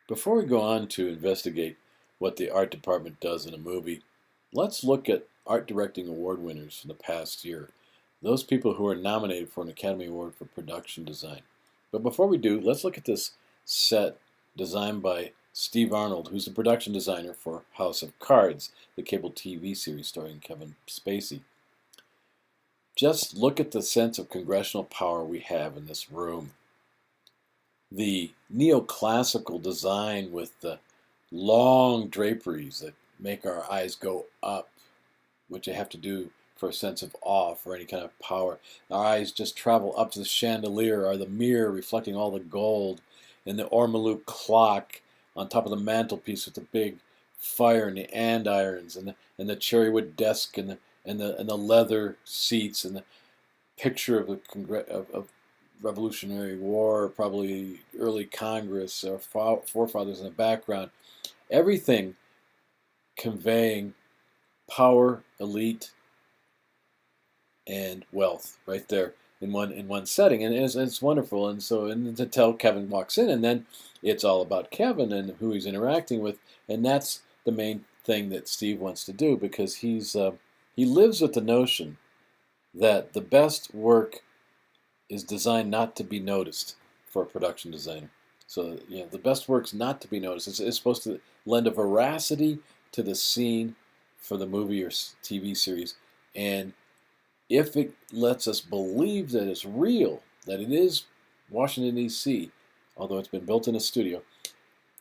Before we go on to investigate what the art department does in a movie, let's look at art directing award winners from the past year. Those people who are nominated for an Academy Award for production design. But before we do, let's look at this set designed by Steve Arnold, who's the production designer for House of Cards, the cable TV series starring Kevin Spacey. Just look at the sense of congressional power we have in this room. The neoclassical design with the long draperies that make our eyes go up, which you have to do for a sense of awe, for any kind of power. Our eyes just travel up to the chandelier or the mirror reflecting all the gold, and the ormolu clock on top of the mantelpiece with the big fire and the andirons, and the cherrywood desk, and the leather seats, and the picture of the of Revolutionary War, probably early Congress or forefathers in the background. Everything conveying power, elite, and wealth right there in one setting, and it's wonderful. And until Kevin walks in, and then it's all about Kevin and who he's interacting with, and that's the main thing that Steve wants to do, because he lives with the notion that the best work is designed not to be noticed for a production designer. So the best work's not to be noticed. It's supposed to lend a veracity to the scene for the movie or TV series, and if it lets us believe that it's real, that it is Washington, D.C., although it's been built in a studio,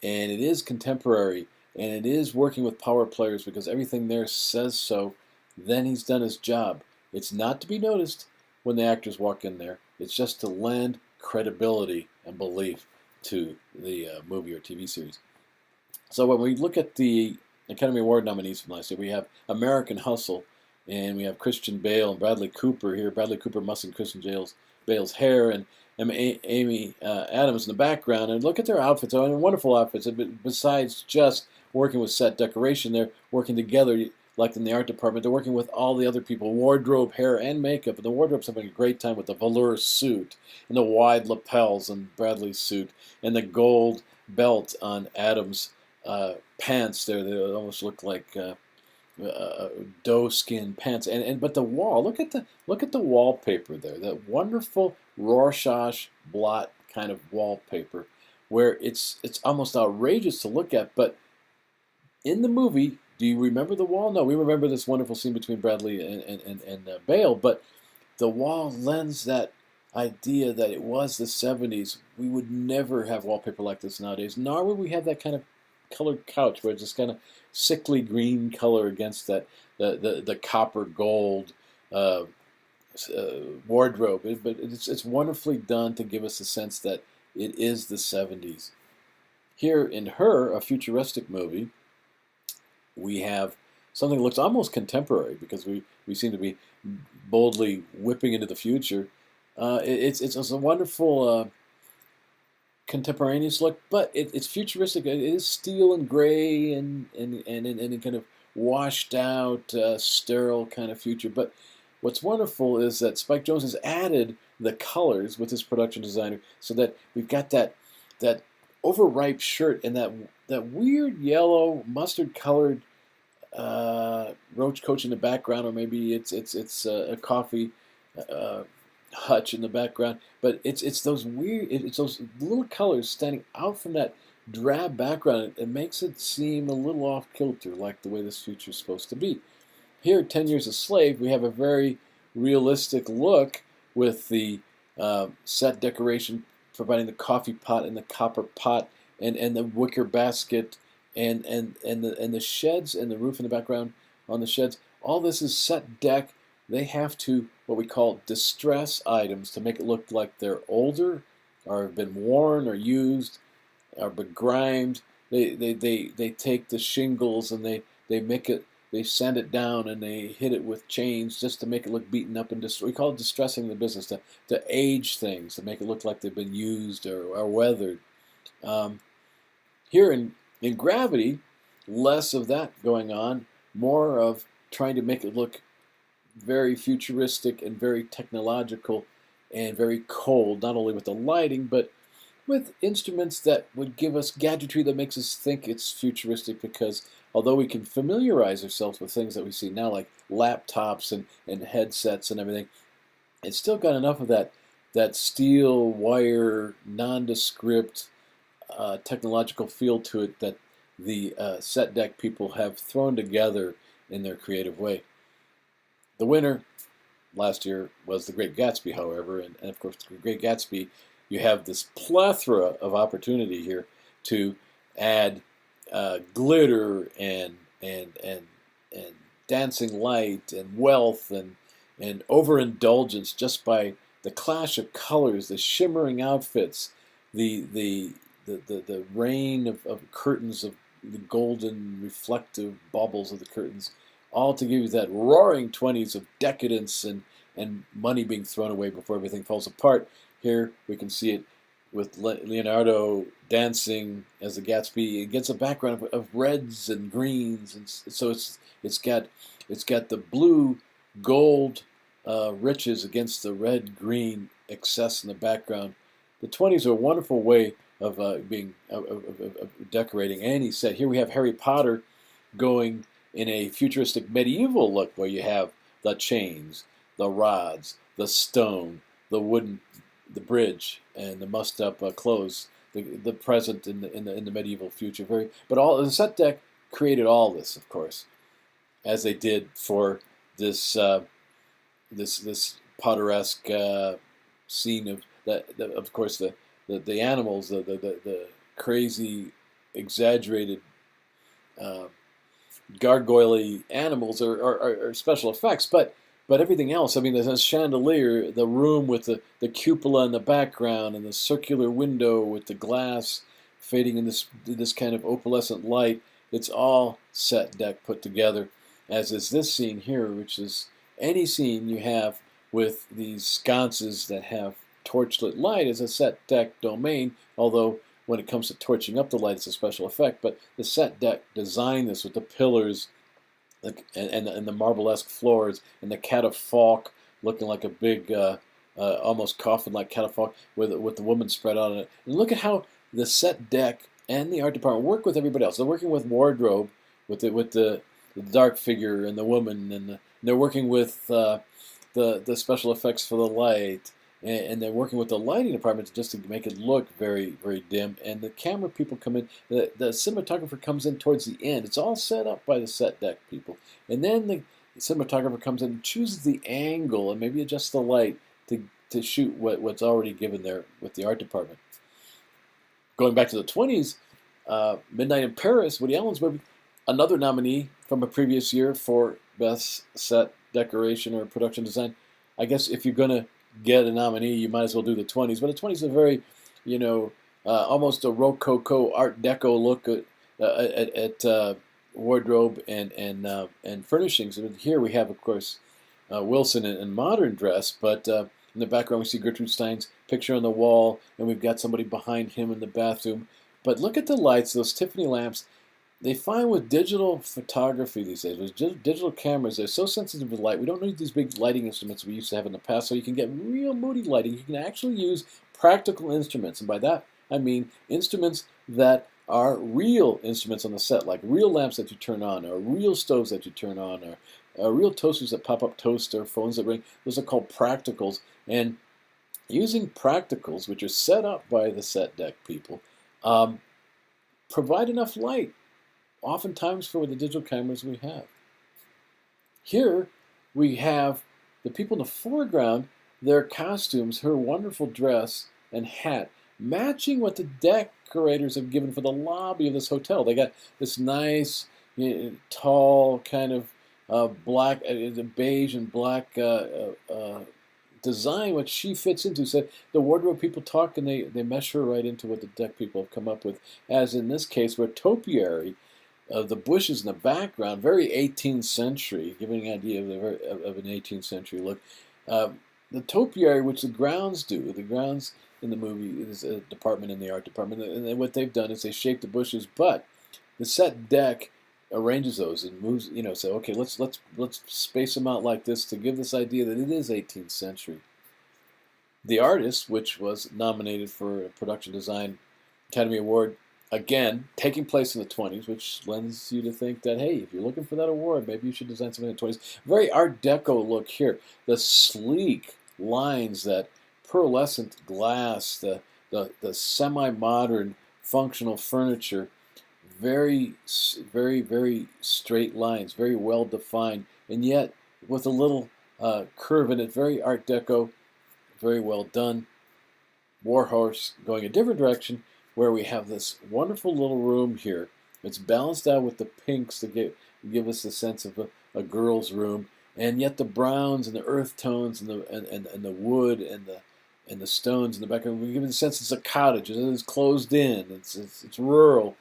and it is contemporary, and it is working with power players because everything there says so, then he's done his job. It's not to be noticed when the actors walk in there. It's just to lend credibility and belief to the movie or TV series. So when we look at the Academy Award nominees from last year, we have American Hustle, and we have Christian Bale and Bradley Cooper here. Bradley Cooper mussing Christian Bale's hair, and Amy Adams in the background. And look at their outfits. Oh, and wonderful outfits. Besides just working with set decoration, they're working together, like in the art department. They're working with all the other people, wardrobe, hair, and makeup. And the wardrobe's having a great time with the velour suit and the wide lapels on Bradley's suit and the gold belt on Adams' pants there. They almost look like doe skin pants, but the wall. Look at the wallpaper there. That wonderful Rorschach blot kind of wallpaper, where it's almost outrageous to look at. But in the movie, do you remember the wall? No, we remember this wonderful scene between Bradley and Bale. But the wall lends that idea that it was the '70s. We would never have wallpaper like this nowadays, nor would we have that kind of colored couch where it's just kind of sickly green color against that the copper gold wardrobe. But it's wonderfully done to give us a sense that it is the '70s. Here in Her, a futuristic movie, we have something that looks almost contemporary, because we seem to be boldly whipping into the future. It's a wonderful contemporaneous look, but it's futuristic. It is steel and gray and kind of washed out, sterile kind of future. But what's wonderful is that Spike Jonze has added the colors with his production designer, so that we've got that overripe shirt and that weird yellow mustard colored roach coach in the background, or maybe it's a coffee hutch in the background, but it's those weird, it's those little colors standing out from that drab background. It makes it seem a little off kilter, like the way this future is supposed to be. Here, 10 Years a Slave, we have a very realistic look with the set decoration providing the coffee pot and the copper pot and the wicker basket and the sheds and the roof in the background on the sheds. All this is set deck. They have to, what we call, distress items to make it look like they're older or have been worn or used or begrimed. They take the shingles and they sand it down and they hit it with chains just to make it look beaten up, and we call it distressing the business, to age things, to make it look like they've been used or weathered. Here in Gravity, less of that going on, more of trying to make it look very futuristic and very technological and very cold, not only with the lighting, but with instruments that would give us gadgetry that makes us think it's futuristic, because although we can familiarize ourselves with things that we see now, like laptops and headsets and everything, it's still got enough of that steel wire nondescript technological feel to it that the set deck people have thrown together in their creative way. The winner last year was The Great Gatsby, however, and of course, The Great Gatsby, you have this plethora of opportunity here to add glitter and dancing light and wealth and overindulgence just by the clash of colors, the shimmering outfits, the rain of curtains, of the golden reflective baubles of the curtains, all to give you that roaring 20s of decadence and money being thrown away before everything falls apart. Here we can see it with Leonardo dancing as the Gatsby. It gets a background of reds and greens, and so it's got the blue gold riches against the red green excess in the background. The 20s are a wonderful way of decorating any set. Here we have Harry Potter going in a futuristic medieval look, where you have the chains, the rods, the stone, the wooden, the bridge, and the mussed up clothes. The present in the medieval future. But all the set deck created all this, of course, as they did for this this Potteresque scene of of course the animals, the crazy, exaggerated, gargoyle animals are special effects, but everything else, I mean, there's a chandelier, the room with the cupola in the background, and the circular window with the glass fading in this kind of opalescent light. It's all set deck put together, as is this scene here, which is any scene you have with these sconces that have torchlit light is a set deck domain, although when it comes to torching up the light, it's a special effect. But the set deck designed this with the pillars and the marble-esque floors and the catafalque looking like a big, almost coffin-like catafalque with the woman spread out on it. And look at how the set deck and the art department work with everybody else. They're working with wardrobe, with the dark figure and the woman, and they're working with the special effects for the light. And they're working with the lighting department just to make it look very, very dim. And the camera people come in, the cinematographer comes in towards the end. It's all set up by the set deck people. And then the cinematographer comes in and chooses the angle and maybe adjusts the light to shoot what's already given there with the art department. Going back to the 20s, Midnight in Paris, Woody Allen's movie, another nominee from a previous year for Best Set Decoration or Production Design. I guess if you're going to get a nominee, you might as well do the 20s. But the 20s are very, almost a Rococo Art Deco look at wardrobe and furnishings. And here we have, of course, Wilson in modern dress, but in the background we see Gertrude Stein's picture on the wall, and we've got somebody behind him in the bathroom. But look at the lights, those Tiffany lamps. They find with digital photography these days, with digital cameras, they're so sensitive to light. We don't need these big lighting instruments we used to have in the past, so you can get real moody lighting. You can actually use practical instruments, and by that I mean instruments that are real instruments on the set, like real lamps that you turn on, or real stoves that you turn on, or real toasters that pop up toast, or phones that ring. Those are called practicals, and using practicals, which are set up by the set deck people, provide enough light, oftentimes for the digital cameras we have. Here we have the people in the foreground, their costumes, her wonderful dress and hat, matching what the decorators have given for the lobby of this hotel. They got this nice, tall kind of black, beige and black design, which she fits into. So the wardrobe people talk, and they mesh her right into what the deck people have come up with, as in this case where topiary of the bushes in the background, very 18th century, giving an idea of an 18th century look. The topiary, which the grounds do, the grounds in the movie is a department in the art department, and what they've done is they shape the bushes, but the set deck arranges those and moves, say, okay, let's space them out like this to give this idea that it is 18th century. The Artist, which was nominated for a Production Design Academy Award, again, taking place in the 20s, which lends you to think that, hey, if you're looking for that award, maybe you should design something in the 20s. Very Art Deco look here. The sleek lines, that pearlescent glass, the semi-modern functional furniture, very, very straight lines, very well defined, and yet with a little curve in it. Very Art Deco, very well done. Warhorse going a different direction, where we have this wonderful little room here. It's balanced out with the pinks to give us the sense of a girl's room, and yet the browns and the earth tones and the wood and the stones in the background. We give it the sense it's a cottage. It's closed in. It's rural,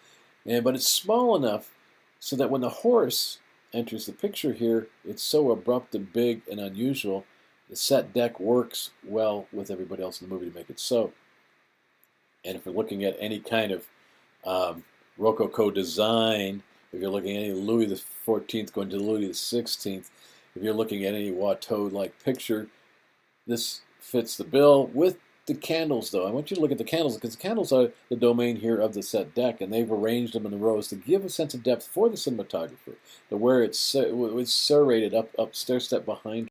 but it's small enough so that when the horse enters the picture here, it's so abrupt and big and unusual. The set deck works well with everybody else in the movie to make it so. And if we're looking at any kind of Rococo design, if you're looking at any Louis XIV going to Louis XVI, if you're looking at any Watteau-like picture, this fits the bill with the candles, though. I want you to look at the candles, because the candles are the domain here of the set deck, and they've arranged them in the rows to give a sense of depth for the cinematographer, to where it's serrated up stair step behind